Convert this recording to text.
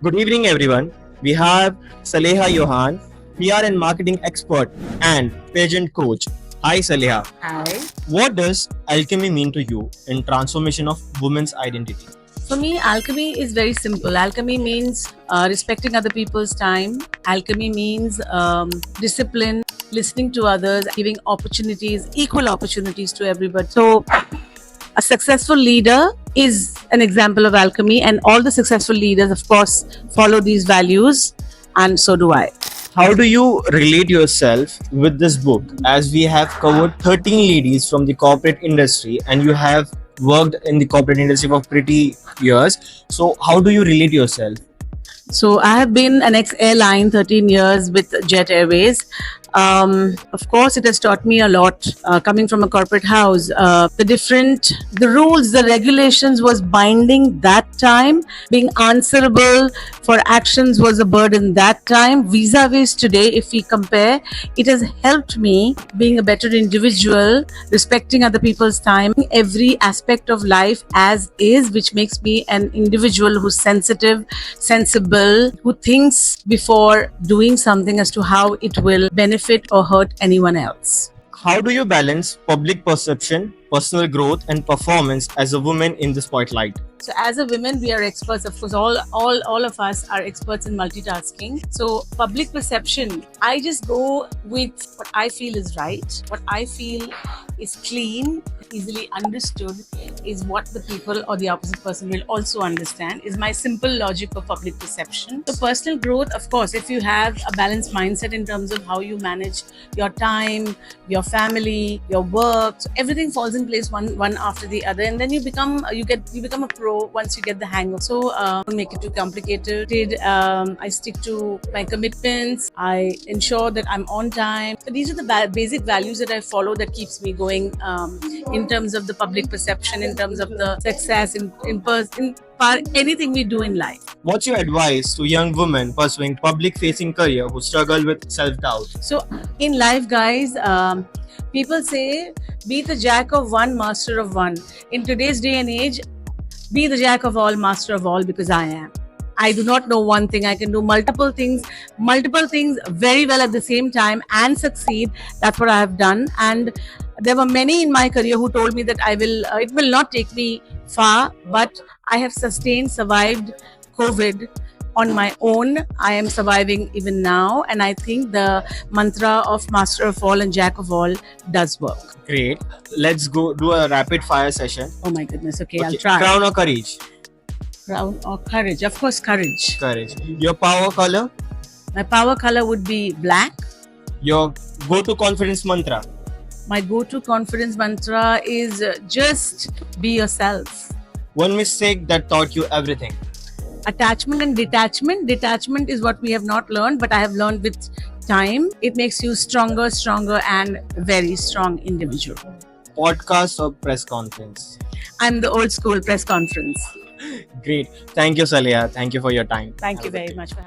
Good evening, everyone. We have Saleha Johan, PR and marketing expert and pageant coach. Hi, Saleha. Hi. What does alchemy mean to you in transformation of women's identity? For me, alchemy is very simple. Alchemy means respecting other people's time. Alchemy means discipline, listening to others, giving opportunities, equal opportunities to everybody. So, a successful leader is an example of alchemy, and all the successful leaders, of course, follow these values, and so do I. How do you relate yourself with this book? As we have covered 13 ladies from the corporate industry, and you have worked in the corporate industry for pretty years. So, how do you relate yourself? So I have been an ex-airline 13 years with Jet Airways. Of course, it has taught me a lot. Coming from a corporate house, the rules, the regulations was binding that time. Being answerable for actions was a burden that time. Vis-a-vis today, if we compare, it has helped me being a better individual, respecting other people's time, every aspect of life as is, which makes me an individual who's sensitive, sensible, who thinks before doing something as to how it will benefit or hurt anyone else. How do you balance public perception, personal growth, and performance as a woman in the spotlight? So as a women, we are experts. Of course, all of us are experts in multitasking. So public perception, I just go with what I feel is right, what I feel is clean, easily understood, is what the people or the opposite person will also understand, is my simple logic of public perception. So personal growth, of course, if you have a balanced mindset in terms of how you manage your time, your family, your work, so everything falls in place one after the other, and then you become a pro once you get the hang of. So don't make it too complicated. I stick to my commitments. I ensure that I'm on time. So these are the basic values that I follow that keeps me going in terms of the public perception, in terms of the success in anything we do in life. What's your advice to young women pursuing public-facing career who struggle with self-doubt? So in life, guys, people say, be the jack of one, master of one. In today's day and age, be the jack of all, master of all, because I am. I do not know one thing. I can do multiple things very well at the same time and succeed. That's what I have done. And there were many in my career who told me that it will not take me far, but I have survived COVID on my own. I am surviving even now, and I think the mantra of master of all and jack of all does work. Great. Let's go do a rapid fire session. Oh my goodness. Okay, I'll try. Crown or courage? Crown or courage? Of course, courage. Courage. Your power color? My power color would be black. Your go-to confidence mantra? My go-to confidence mantra is just be yourself. One mistake that taught you everything? Attachment and detachment. Detachment is what we have not learned, but I have learned with time. It makes you stronger, and very strong individual. Podcast or press conference? I'm the old school press conference. Great. Thank you, Saleha. Thank you for your time. Thank Have you a good very day. much for having me.